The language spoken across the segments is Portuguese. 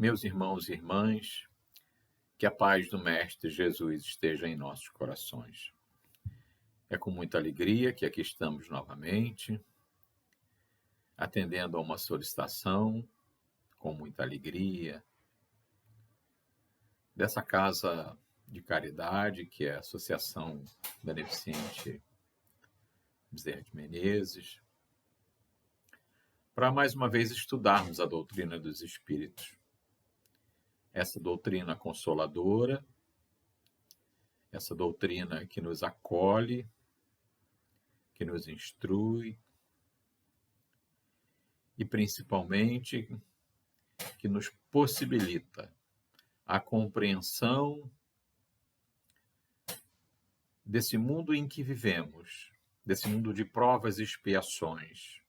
Meus irmãos e irmãs, que a paz do Mestre Jesus esteja em nossos corações. É com muita alegria que aqui estamos novamente, atendendo a uma solicitação, com muita alegria, dessa casa de caridade, que é a Associação Beneficente Bezerra de Menezes, para mais uma vez estudarmos a doutrina dos Espíritos. Essa doutrina consoladora, essa doutrina que nos acolhe, que nos instrui e, principalmente, que nos possibilita a compreensão desse mundo em que vivemos, desse mundo de provas e expiações,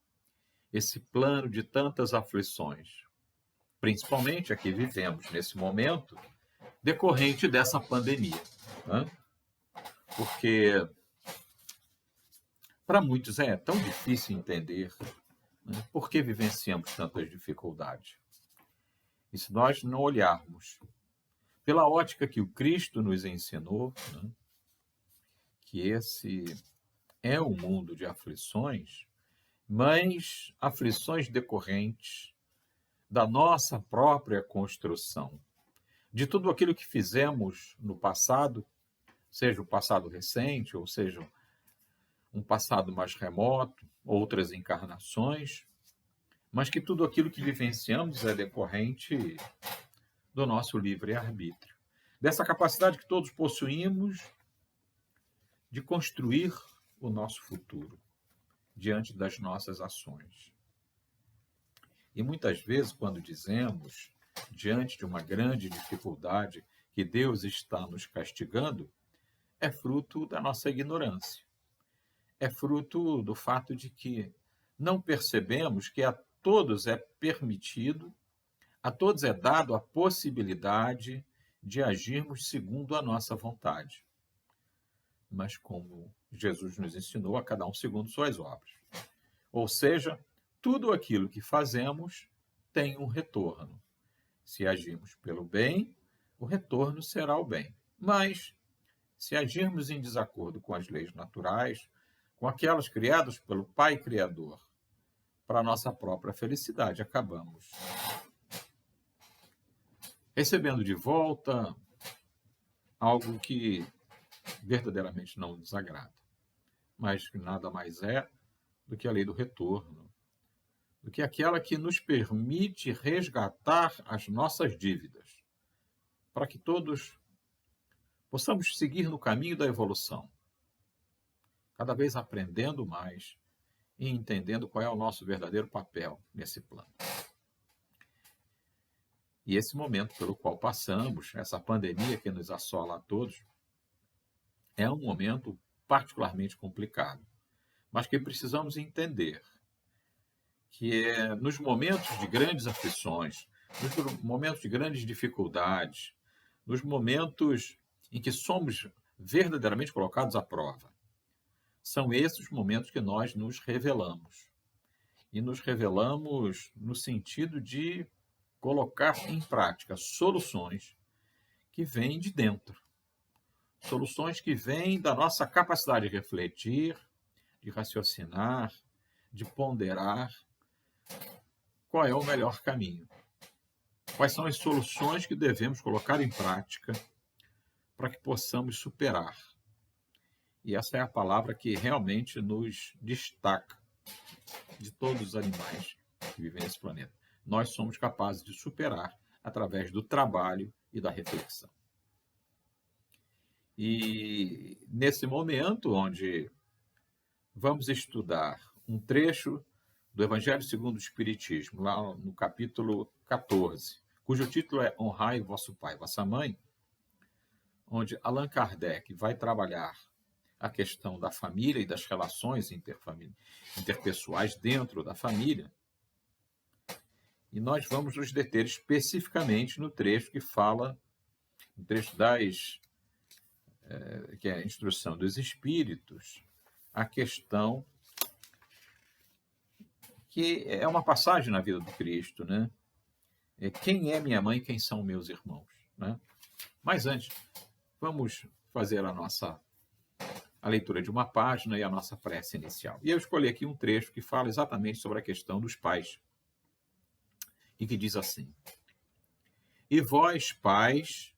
esse plano de tantas aflições, principalmente a que vivemos nesse momento, decorrente dessa pandemia, né? Porque para muitos é tão difícil entender, né, por que vivenciamos tantas dificuldades. E se nós não olharmos pela ótica que o Cristo nos ensinou, né, que esse é um mundo de aflições, mas aflições decorrentes da nossa própria construção, de tudo aquilo que fizemos no passado, seja o passado recente, ou seja um passado mais remoto, outras encarnações, mas que tudo aquilo que vivenciamos é decorrente do nosso livre-arbítrio, dessa capacidade que todos possuímos de construir o nosso futuro diante das nossas ações. E muitas vezes, quando dizemos, diante de uma grande dificuldade, que Deus está nos castigando, é fruto da nossa ignorância. É fruto do fato de que não percebemos que a todos é permitido, a todos é dado a possibilidade de agirmos segundo a nossa vontade. Mas como Jesus nos ensinou, a cada um segundo suas obras. Ou seja, tudo aquilo que fazemos tem um retorno. Se agirmos pelo bem, o retorno será o bem. Mas, se agirmos em desacordo com as leis naturais, com aquelas criadas pelo Pai Criador, para a nossa própria felicidade, acabamos recebendo de volta algo que verdadeiramente não nos agrada, mas que nada mais é do que a lei do retorno, do que aquela que nos permite resgatar as nossas dívidas, para que todos possamos seguir no caminho da evolução, cada vez aprendendo mais e entendendo qual é o nosso verdadeiro papel nesse plano. E esse momento pelo qual passamos, essa pandemia que nos assola a todos, é um momento particularmente complicado, mas que precisamos entender que é nos momentos de grandes aflições, nos momentos de grandes dificuldades, nos momentos em que somos verdadeiramente colocados à prova, são esses momentos que nós nos revelamos. E nos revelamos no sentido de colocar em prática soluções que vêm de dentro. Soluções que vêm da nossa capacidade de refletir, de raciocinar, de ponderar qual é o melhor caminho. Quais são as soluções que devemos colocar em prática para que possamos superar. E essa é a palavra que realmente nos destaca de todos os animais que vivem nesse planeta. Nós somos capazes de superar através do trabalho e da reflexão. E nesse momento onde vamos estudar um trecho do Evangelho segundo o Espiritismo, lá no capítulo 14, cujo título é Honrai vosso pai e vossa mãe, onde Allan Kardec vai trabalhar a questão da família e das relações interpessoais dentro da família. E nós vamos nos deter especificamente no trecho que fala, no trecho que é a instrução dos espíritos, a questão que é uma passagem na vida do Cristo, né? quem é minha mãe e quem são meus irmãos, né? Mas antes, vamos fazer a leitura de uma página e a nossa prece inicial. E eu escolhi aqui um trecho que fala exatamente sobre a questão dos pais e que diz assim: E vós, pais,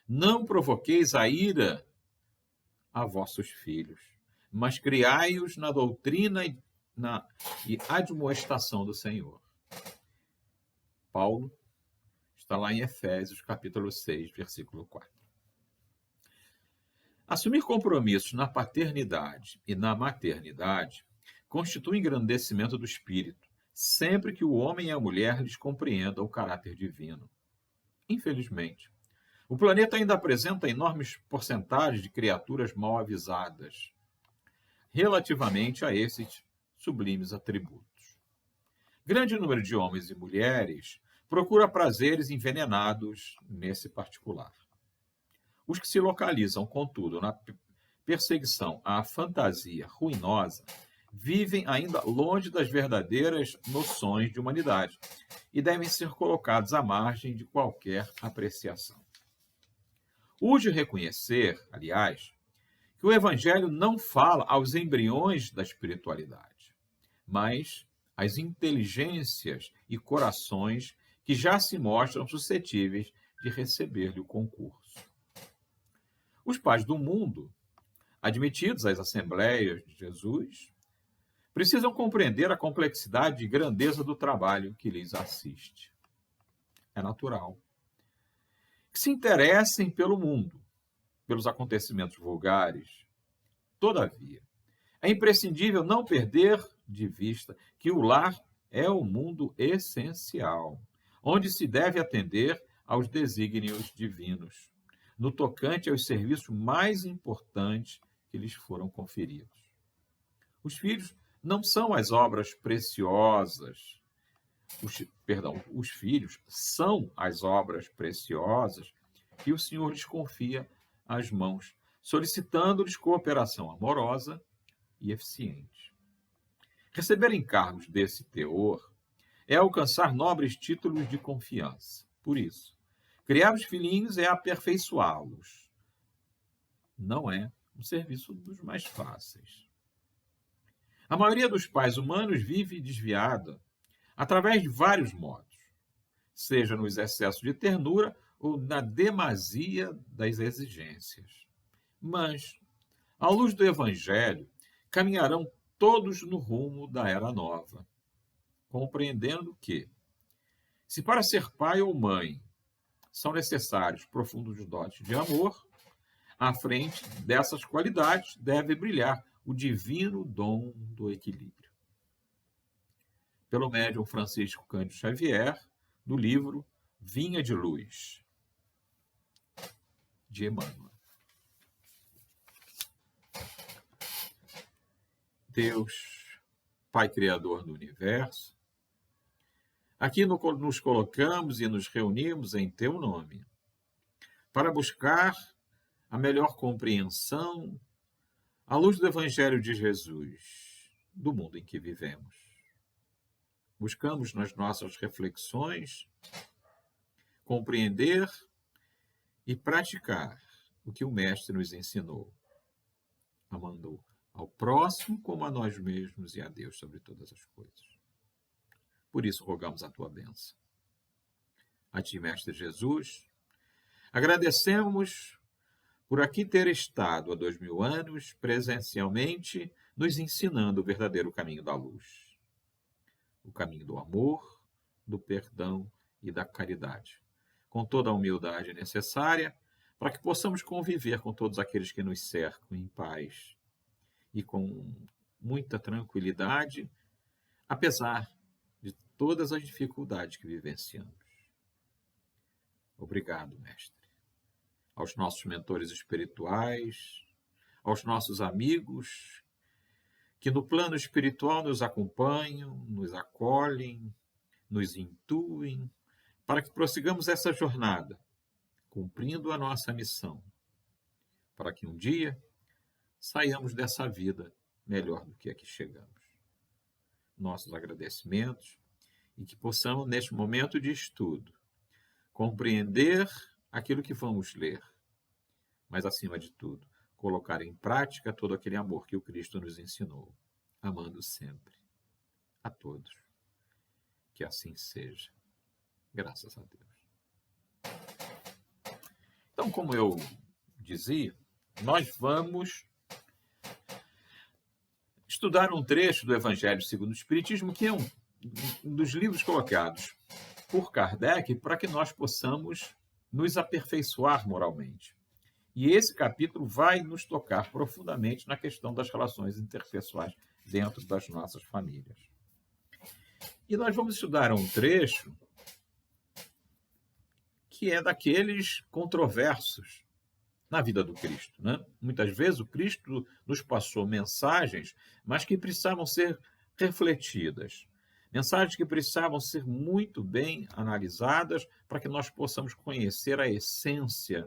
não provoqueis a ira a vossos filhos, mas criai-os na doutrina e admoestação do Senhor. Paulo está lá em Efésios, capítulo 6, versículo 4. Assumir compromissos na paternidade e na maternidade constitui engrandecimento do espírito, sempre que o homem e a mulher lhes compreendam o caráter divino. Infelizmente, o planeta ainda apresenta enormes porcentagens de criaturas mal avisadas relativamente a esses sublimes atributos. Grande número de homens e mulheres procura prazeres envenenados nesse particular. Os que se localizam, contudo, na perseguição à fantasia ruinosa vivem ainda longe das verdadeiras noções de humanidade e devem ser colocados à margem de qualquer apreciação. Urge reconhecer, aliás, que o Evangelho não fala aos embriões da espiritualidade, mas às inteligências e corações que já se mostram suscetíveis de receber-lhe o concurso. Os pais do mundo, admitidos às Assembleias de Jesus, precisam compreender a complexidade e grandeza do trabalho que lhes assiste. É natural que se interessem pelo mundo, pelos acontecimentos vulgares. Todavia, é imprescindível não perder de vista que o lar é o mundo essencial, onde se deve atender aos desígnios divinos, no tocante aos serviços mais importantes que lhes foram conferidos. Os filhos não são as obras preciosas, os filhos são as obras preciosas que o Senhor lhes confia às mãos, solicitando-lhes cooperação amorosa e eficiente. Receber encargos desse teor é alcançar nobres títulos de confiança. Por isso, criar os filhinhos é aperfeiçoá-los. Não é um serviço dos mais fáceis. A maioria dos pais humanos vive desviada através de vários modos, seja nos excessos de ternura ou na demasia das exigências. Mas, à luz do Evangelho, caminharão todos no rumo da Era Nova, compreendendo que, se para ser pai ou mãe são necessários profundos dotes de amor, à frente dessas qualidades deve brilhar o divino dom do equilíbrio. Pelo médium Francisco Cândido Xavier, do livro Vinha de Luz, de Emmanuel. Deus, Pai Criador do Universo, aqui nos colocamos e nos reunimos em Teu nome, para buscar a melhor compreensão, à luz do Evangelho de Jesus, do mundo em que vivemos. Buscamos nas nossas reflexões compreender e praticar o que o Mestre nos ensinou, amando ao próximo como a nós mesmos e a Deus sobre todas as coisas. Por isso, rogamos a tua bênção. A ti, Mestre Jesus, agradecemos por aqui ter estado há 2000 anos presencialmente nos ensinando o verdadeiro caminho da luz, o caminho do amor, do perdão e da caridade, com toda a humildade necessária para que possamos conviver com todos aqueles que nos cercam em paz e com muita tranquilidade, apesar de todas as dificuldades que vivenciamos. Obrigado, Mestre. Aos nossos mentores espirituais, aos nossos amigos que no plano espiritual nos acompanham, nos acolhem, nos intuem, para que prossigamos essa jornada, cumprindo a nossa missão, para que um dia saiamos dessa vida melhor do que aqui chegamos. Nossos agradecimentos e que possamos, neste momento de estudo, compreender aquilo que vamos ler, mas, acima de tudo, colocar em prática todo aquele amor que o Cristo nos ensinou, amando sempre a todos. Que assim seja. Graças a Deus. Então, como eu dizia, nós vamos estudar um trecho do Evangelho segundo o Espiritismo, que é um dos livros colocados por Kardec para que nós possamos nos aperfeiçoar moralmente. E esse capítulo vai nos tocar profundamente na questão das relações interpessoais dentro das nossas famílias. E nós vamos estudar um trecho que é daqueles controversos na vida do Cristo, né? Muitas vezes o Cristo nos passou mensagens, mas que precisavam ser refletidas. Mensagens que precisavam ser muito bem analisadas para que nós possamos conhecer a essência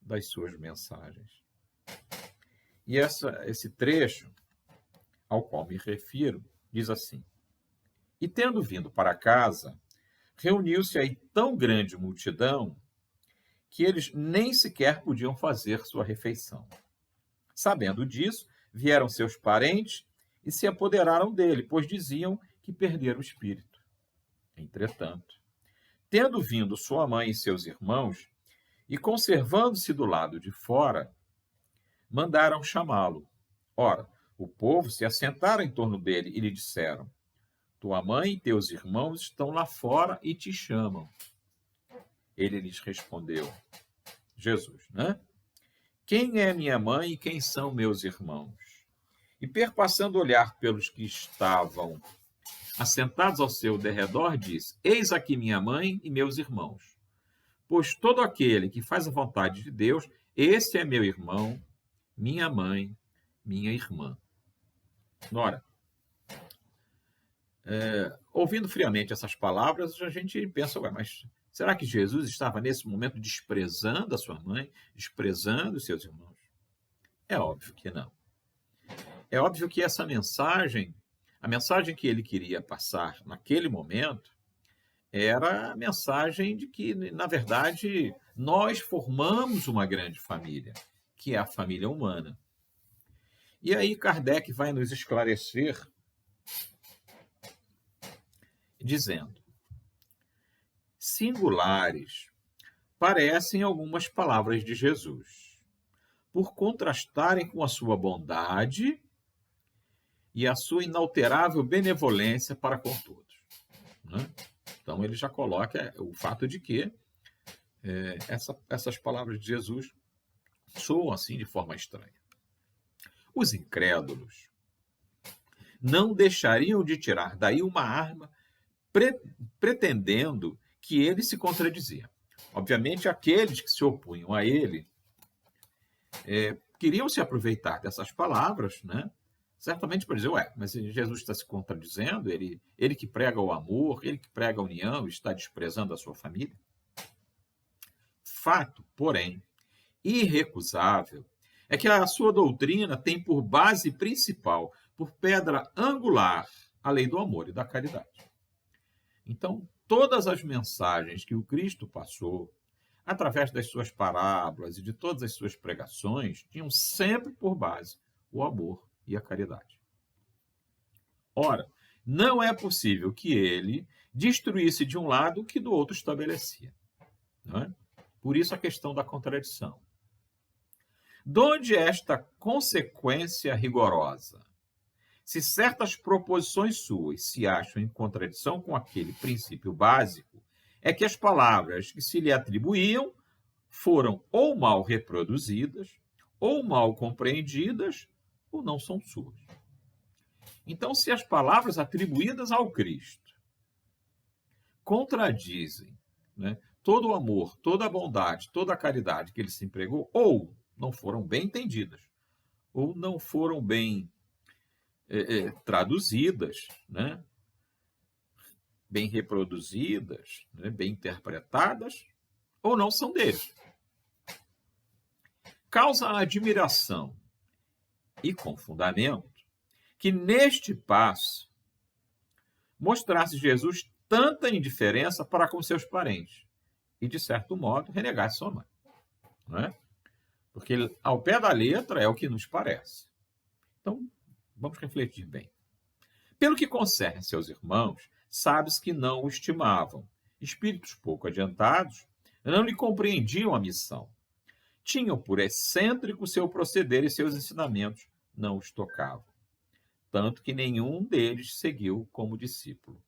das suas mensagens. E esse trecho ao qual me refiro diz assim: E tendo vindo para casa, reuniu-se aí tão grande multidão que eles nem sequer podiam fazer sua refeição. Sabendo disso, vieram seus parentes e se apoderaram dele, pois diziam que perdera o espírito. Entretanto, tendo vindo sua mãe e seus irmãos, e conservando-se do lado de fora, mandaram chamá-lo. Ora, o povo se assentara em torno dele e lhe disseram: Tua mãe e teus irmãos estão lá fora e te chamam. Ele lhes respondeu, Jesus, né? Quem é minha mãe e quem são meus irmãos? E perpassando o olhar pelos que estavam assentados ao seu derredor, disse: Eis aqui minha mãe e meus irmãos. Pois todo aquele que faz a vontade de Deus, esse é meu irmão, minha mãe, minha irmã. Ora, ouvindo friamente essas palavras, a gente pensa, mas será que Jesus estava nesse momento desprezando a sua mãe, desprezando os seus irmãos? É óbvio que não. É óbvio que essa mensagem, a mensagem que ele queria passar naquele momento, era a mensagem de que, na verdade, nós formamos uma grande família, que é a família humana. E aí Kardec vai nos esclarecer dizendo: singulares parecem algumas palavras de Jesus, por contrastarem com a sua bondade e a sua inalterável benevolência para com todos, né? Então, ele já coloca o fato de que essas palavras de Jesus soam assim de forma estranha. Os incrédulos não deixariam de tirar daí uma arma pretendendo que ele se contradizia. Obviamente, aqueles que se opunham a ele queriam se aproveitar dessas palavras, né? Certamente para dizer, mas Jesus está se contradizendo, ele que prega o amor, ele que prega a união, está desprezando a sua família. Fato, porém, irrecusável, é que a sua doutrina tem por base principal, por pedra angular, a lei do amor e da caridade. Então, todas as mensagens que o Cristo passou, através das suas parábolas e de todas as suas pregações, tinham sempre por base o amor e a caridade. Ora, não é possível que ele destruísse de um lado o que do outro estabelecia, não é? Por isso a questão da contradição. Donde esta consequência rigorosa? Se certas proposições suas se acham em contradição com aquele princípio básico, é que as palavras que se lhe atribuíam foram ou mal reproduzidas, ou mal compreendidas, ou não são suas. Então, se as palavras atribuídas ao Cristo contradizem, né, todo o amor, toda a bondade, toda a caridade que ele se empregou, ou não foram bem entendidas, ou não foram bem traduzidas, né, bem reproduzidas, né, bem interpretadas, ou não são deles. Causa admiração e com fundamento que neste passo mostrasse Jesus tanta indiferença para com seus parentes e, de certo modo, renegasse sua mãe. Não é? Porque, ao pé da letra, é o que nos parece. Então, vamos refletir bem. Pelo que concerne seus irmãos, sabe-se que não o estimavam. Espíritos pouco adiantados não lhe compreendiam a missão. Tinham por excêntrico seu proceder e seus ensinamentos não os tocavam. Tanto que nenhum deles seguiu como discípulo.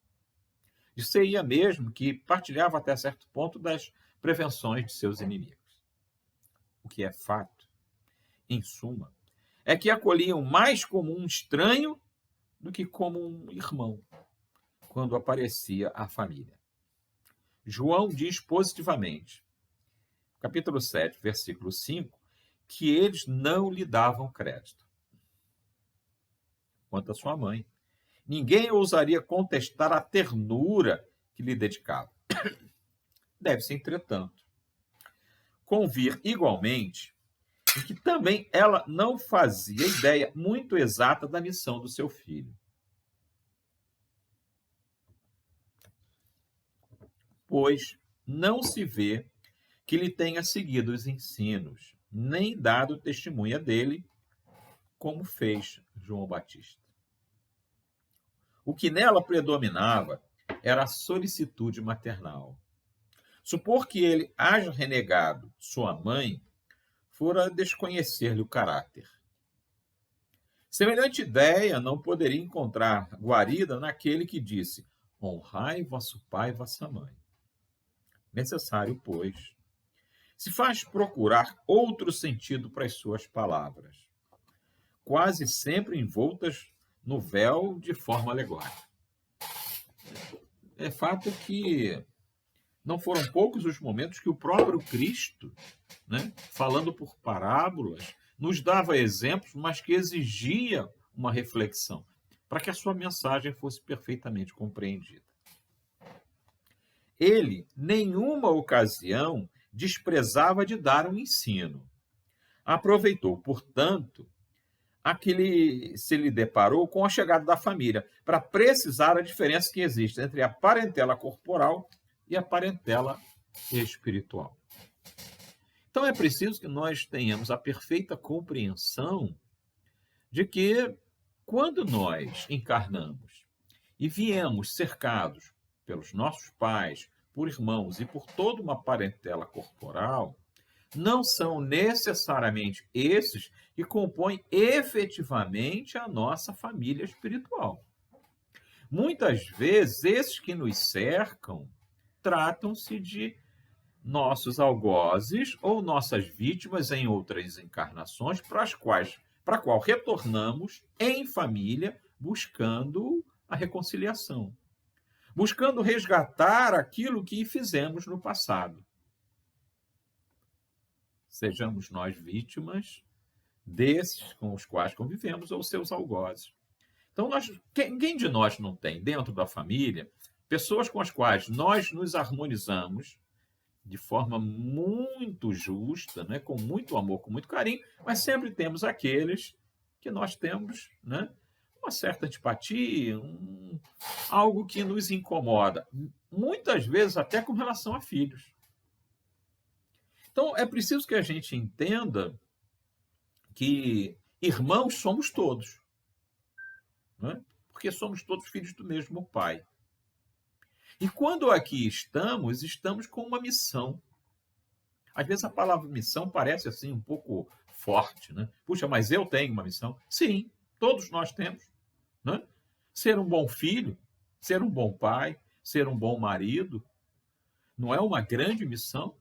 Disse-ia mesmo que partilhava até certo ponto das prevenções de seus inimigos. O que é fato, em suma, é que acolhiam mais como um estranho do que como um irmão, quando aparecia a família. João diz positivamente, capítulo 7, versículo 5, que eles não lhe davam crédito. Quanto à sua mãe, ninguém ousaria contestar a ternura que lhe dedicava. Deve-se, entretanto, convir igualmente em que também ela não fazia ideia muito exata da missão do seu filho. Pois não se vê que lhe tenha seguido os ensinos, nem dado testemunha dele, como fez João Batista. O que nela predominava era a solicitude maternal. Supor que ele haja renegado sua mãe fora desconhecer-lhe o caráter. Semelhante ideia não poderia encontrar guarida naquele que disse: honrai vosso pai e vossa mãe. Necessário, pois, se faz procurar outro sentido para as suas palavras, quase sempre envoltas no véu de forma alegórica. É fato que não foram poucos os momentos que o próprio Cristo, né, falando por parábolas, nos dava exemplos, mas que exigia uma reflexão, para que a sua mensagem fosse perfeitamente compreendida. Ele, nenhuma ocasião, desprezava de dar um ensino. Aproveitou, portanto, a que se lhe deparou com a chegada da família, para precisar a diferença que existe entre a parentela corporal e a parentela espiritual. Então é preciso que nós tenhamos a perfeita compreensão de que, quando nós encarnamos e viemos cercados pelos nossos pais, por irmãos e por toda uma parentela corporal, não são necessariamente esses que compõem efetivamente a nossa família espiritual. Muitas vezes, esses que nos cercam tratam-se de nossos algozes ou nossas vítimas em outras encarnações para a qual retornamos em família buscando a reconciliação, buscando resgatar aquilo que fizemos no passado. Sejamos nós vítimas desses com os quais convivemos ou seus algozes. Então, quem de nós não tem dentro da família pessoas com as quais nós nos harmonizamos de forma muito justa, né, com muito amor, com muito carinho, mas sempre temos aqueles que nós temos, né, uma certa antipatia, algo que nos incomoda, muitas vezes até com relação a filhos. Então, é preciso que a gente entenda que irmãos somos todos, né? Porque somos todos filhos do mesmo pai. E quando aqui estamos com uma missão. Às vezes a palavra missão parece assim um pouco forte, né? Puxa, mas eu tenho uma missão. Sim, todos nós temos, né? Ser um bom filho, ser um bom pai, ser um bom marido, não é uma grande missão?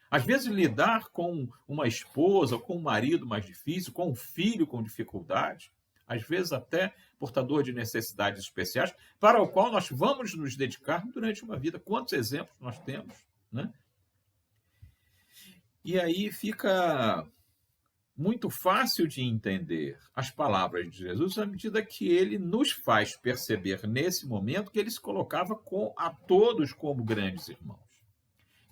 Às vezes lidar com uma esposa, com um marido mais difícil, com um filho com dificuldade, às vezes até portador de necessidades especiais, para o qual nós vamos nos dedicar durante uma vida. Quantos exemplos nós temos, né? E aí fica muito fácil de entender as palavras de Jesus à medida que ele nos faz perceber nesse momento que ele se colocava a todos como grandes irmãos.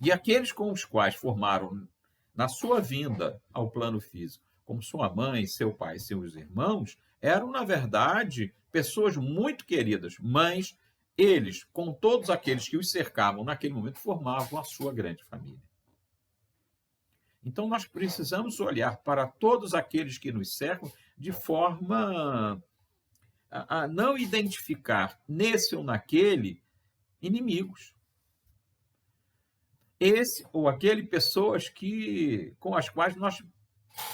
E aqueles com os quais formaram, na sua vinda ao plano físico, como sua mãe, seu pai e seus irmãos, eram, na verdade, pessoas muito queridas, mas eles, com todos aqueles que os cercavam naquele momento, formavam a sua grande família. Então, nós precisamos olhar para todos aqueles que nos cercam de forma a não identificar nesse ou naquele inimigos. Esse ou aquele pessoas com as quais nós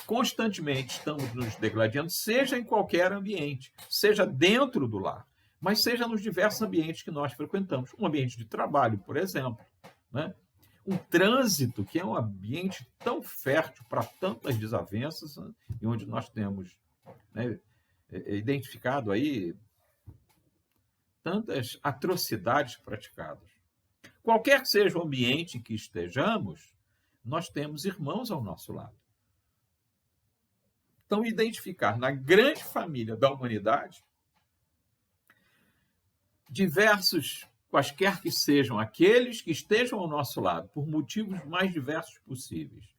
constantemente estamos nos degladiando, seja em qualquer ambiente, seja dentro do lar, mas seja nos diversos ambientes que nós frequentamos. Um ambiente de trabalho, por exemplo, né? Um trânsito, que é um ambiente tão fértil para tantas desavenças, né? E onde nós temos, né, identificado aí tantas atrocidades praticadas. Qualquer que seja o ambiente em que estejamos, nós temos irmãos ao nosso lado. Então, identificar na grande família da humanidade diversos, quaisquer que sejam aqueles que estejam ao nosso lado, por motivos mais diversos possíveis,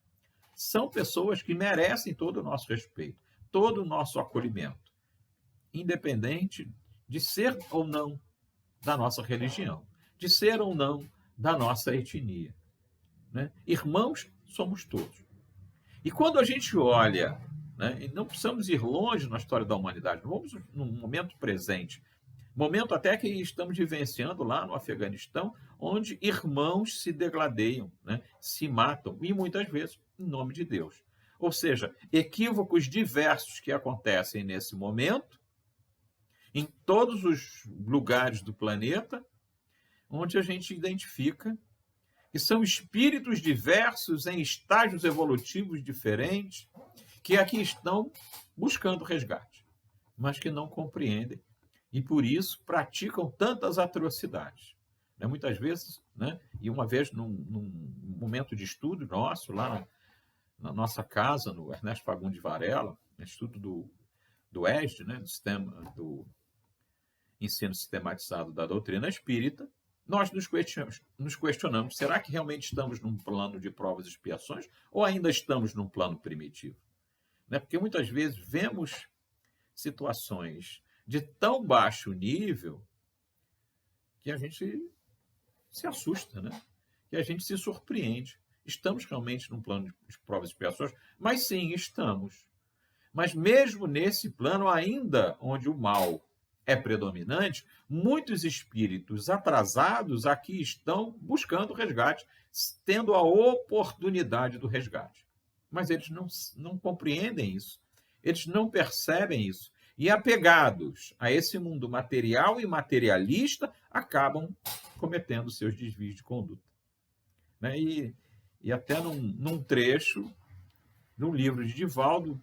são pessoas que merecem todo o nosso respeito, todo o nosso acolhimento, independente de ser ou não da nossa religião, de ser ou não da nossa etnia, né? Irmãos somos todos. E quando a gente olha, né, e não precisamos ir longe na história da humanidade, vamos no momento presente, momento até que estamos vivenciando lá no Afeganistão, onde irmãos se degladeiam, né, se matam, e muitas vezes em nome de Deus. Ou seja, equívocos diversos que acontecem nesse momento, em todos os lugares do planeta, onde a gente identifica que são espíritos diversos em estágios evolutivos diferentes, que aqui estão buscando resgate, mas que não compreendem e, por isso, praticam tantas atrocidades. Muitas vezes, né? E uma vez, num momento de estudo nosso, lá na nossa casa, no Ernesto Fagundes Varela, estudo do ESD, né? Do Ensino Sistematizado da Doutrina Espírita, nós nos questionamos, será que realmente estamos num plano de provas e expiações ou ainda estamos num plano primitivo? Porque muitas vezes vemos situações de tão baixo nível que a gente se assusta, né? Que a gente se surpreende. Estamos realmente num plano de provas e expiações? Mas sim, estamos. Mas mesmo nesse plano, ainda onde o mal é predominante, muitos espíritos atrasados aqui estão buscando resgate, tendo a oportunidade do resgate. Mas eles não compreendem isso, eles não percebem isso. E apegados a esse mundo material e materialista, acabam cometendo seus desvios de conduta. E até num trecho de um livro de Divaldo,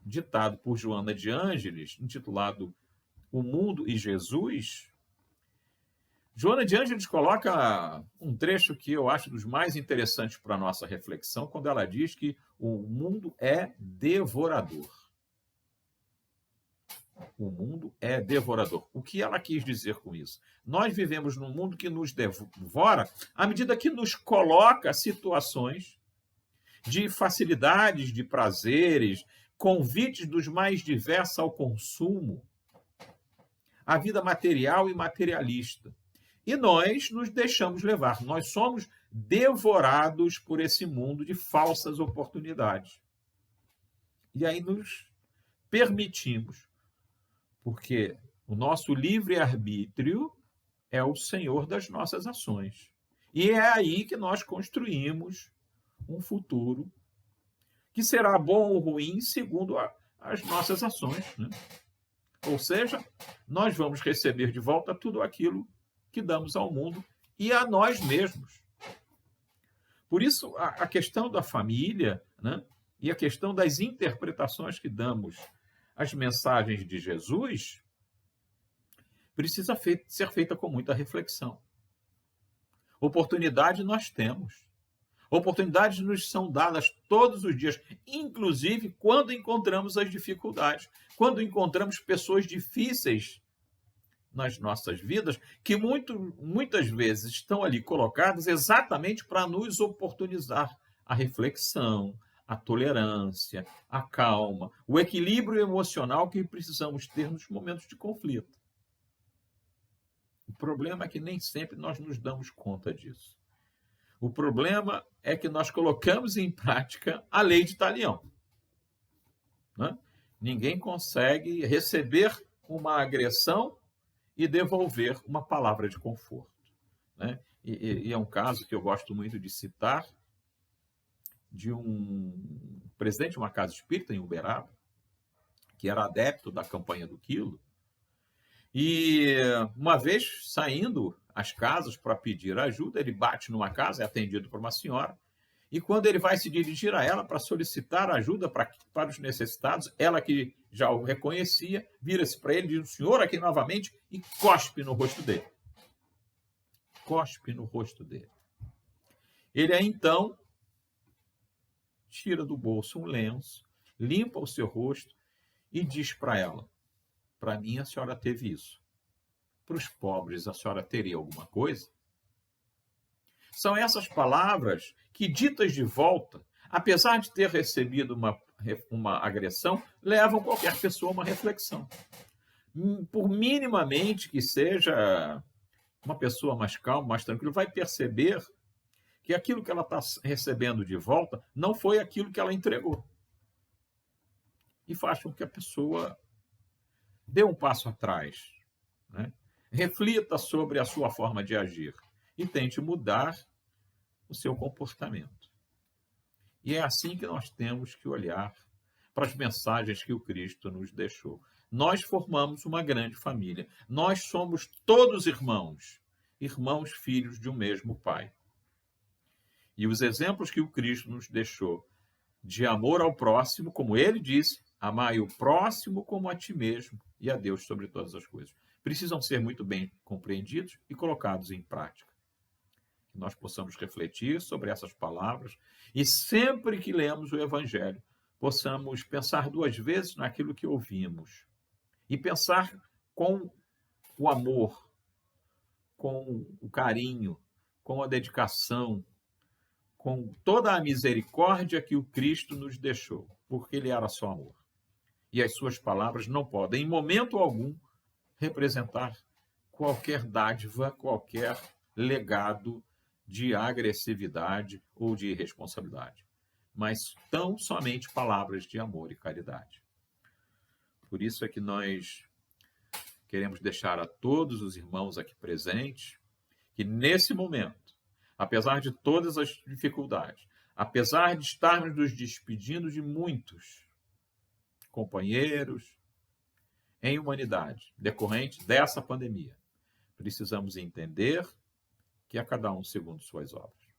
ditado por Joana de Ângeles, intitulado O Mundo e Jesus, Joana de Ângeles coloca um trecho que eu acho dos mais interessantes para a nossa reflexão, quando ela diz que o mundo é devorador. O mundo é devorador. O que ela quis dizer com isso? Nós vivemos num mundo que nos devora à medida que nos coloca situações de facilidades, de prazeres, convites dos mais diversos ao consumo, a vida material e materialista. E nós nos deixamos levar. Nós somos devorados por esse mundo de falsas oportunidades. E aí nos permitimos, porque o nosso livre-arbítrio é o senhor das nossas ações. E é aí que nós construímos um futuro que será bom ou ruim segundo as nossas ações, né? Ou seja, nós vamos receber de volta tudo aquilo que damos ao mundo e a nós mesmos. Por isso, a questão da família, né, e a questão das interpretações que damos às mensagens de Jesus precisa ser feita com muita reflexão. Oportunidade nós temos. Oportunidades nos são dadas todos os dias, inclusive quando encontramos as dificuldades, quando encontramos pessoas difíceis nas nossas vidas, que muitas vezes estão ali colocadas exatamente para nos oportunizar a reflexão, a tolerância, a calma, o equilíbrio emocional que precisamos ter nos momentos de conflito. O problema é que nem sempre nós nos damos conta disso. O problema é que nós colocamos em prática a lei de Talião, né? Ninguém consegue receber uma agressão e devolver uma palavra de conforto, né? E é um caso que eu gosto muito de citar, de um presidente de uma casa espírita em Uberaba, que era adepto da campanha do quilo, e uma vez saindo às casas para pedir ajuda, ele bate numa casa, é atendido por uma senhora, e quando ele vai se dirigir a ela para solicitar ajuda para os necessitados, ela que já o reconhecia, vira-se para ele, diz: "O senhor aqui novamente", e cospe no rosto dele. Cospe no rosto dele. Ele aí então tira do bolso um lenço, limpa o seu rosto e diz para ela: "Para mim a senhora teve isso. Para os pobres a senhora teria alguma coisa?" São essas palavras que, ditas de volta, apesar de ter recebido uma agressão, levam qualquer pessoa a uma reflexão. Por minimamente que seja uma pessoa mais calma, mais tranquila, vai perceber que aquilo que ela está recebendo de volta não foi aquilo que ela entregou. E faz com que a pessoa dê um passo atrás, né? Reflita sobre a sua forma de agir e tente mudar o seu comportamento. E é assim que nós temos que olhar para as mensagens que o Cristo nos deixou. Nós formamos uma grande família. Nós somos todos irmãos, irmãos filhos de um mesmo Pai. E os exemplos que o Cristo nos deixou de amor ao próximo, como ele disse, amai o próximo como a ti mesmo e a Deus sobre todas as coisas, precisam ser muito bem compreendidos e colocados em prática. Que nós possamos refletir sobre essas palavras e sempre que lemos o Evangelho, possamos pensar duas vezes naquilo que ouvimos e pensar com o amor, com o carinho, com a dedicação, com toda a misericórdia que o Cristo nos deixou, porque ele era só amor. E as suas palavras não podem, em momento algum, representar qualquer dádiva, qualquer legado de agressividade ou de irresponsabilidade, mas tão somente palavras de amor e caridade. Por isso é que nós queremos deixar a todos os irmãos aqui presentes que, nesse momento, apesar de todas as dificuldades, apesar de estarmos nos despedindo de muitos companheiros em humanidade, decorrente dessa pandemia, precisamos entender que é cada um segundo suas obras.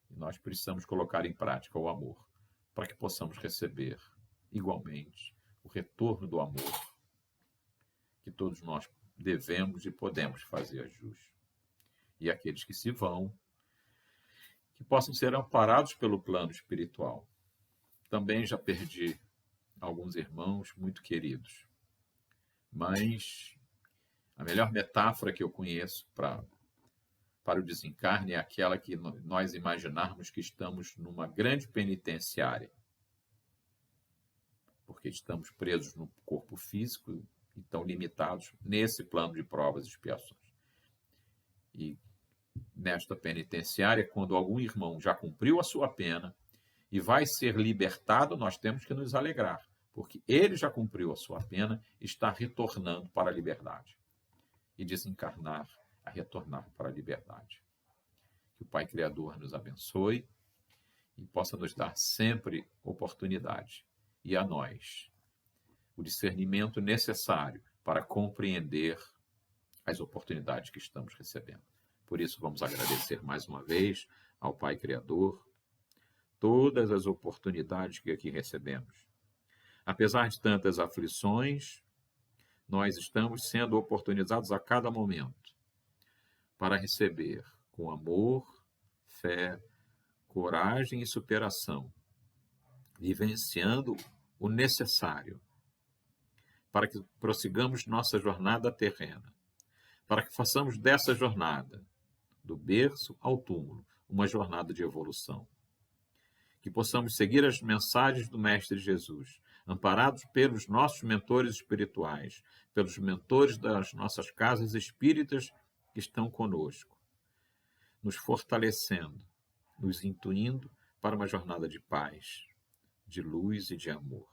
E nós precisamos colocar em prática o amor, para que possamos receber, igualmente, o retorno do amor que todos nós devemos e podemos fazer jus. E aqueles que se vão, que possam ser amparados pelo plano espiritual. Também já perdi alguns irmãos muito queridos, mas a melhor metáfora que eu conheço para o desencarne é aquela que nós imaginarmos que estamos numa grande penitenciária, porque estamos presos no corpo físico e tão limitados nesse plano de provas e expiações. E nesta penitenciária, quando algum irmão já cumpriu a sua pena e vai ser libertado, nós temos que nos alegrar, porque ele já cumpriu a sua pena e está retornando para a liberdade. E desencarnar a retornar para a liberdade. Que o Pai Criador nos abençoe e possa nos dar sempre oportunidade, e a nós o discernimento necessário para compreender as oportunidades que estamos recebendo. Por isso, vamos agradecer mais uma vez ao Pai Criador todas as oportunidades que aqui recebemos. Apesar de tantas aflições, nós estamos sendo oportunizados a cada momento para receber com amor, fé, coragem e superação, vivenciando o necessário para que prossigamos nossa jornada terrena, para que façamos dessa jornada, do berço ao túmulo, uma jornada de evolução. Que possamos seguir as mensagens do Mestre Jesus, amparados pelos nossos mentores espirituais, pelos mentores das nossas casas espíritas que estão conosco, nos fortalecendo, nos intuindo para uma jornada de paz, de luz e de amor.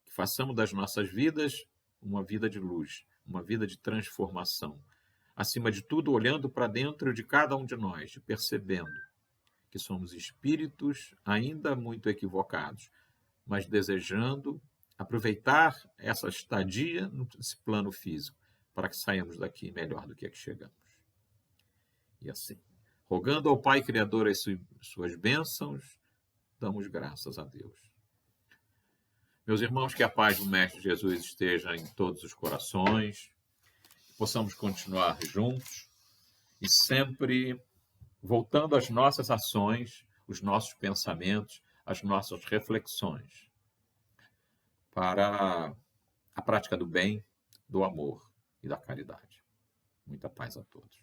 Que façamos das nossas vidas uma vida de luz, uma vida de transformação. Acima de tudo, olhando para dentro de cada um de nós, percebendo que somos espíritos ainda muito equivocados, mas desejando aproveitar essa estadia nesse plano físico, para que saiamos daqui melhor do que chegamos. E assim, rogando ao Pai Criador as suas bênçãos, damos graças a Deus. Meus irmãos, que a paz do Mestre Jesus esteja em todos os corações, que possamos continuar juntos e sempre voltando às nossas ações, os nossos pensamentos, as nossas reflexões para a prática do bem, do amor e da caridade. Muita paz a todos.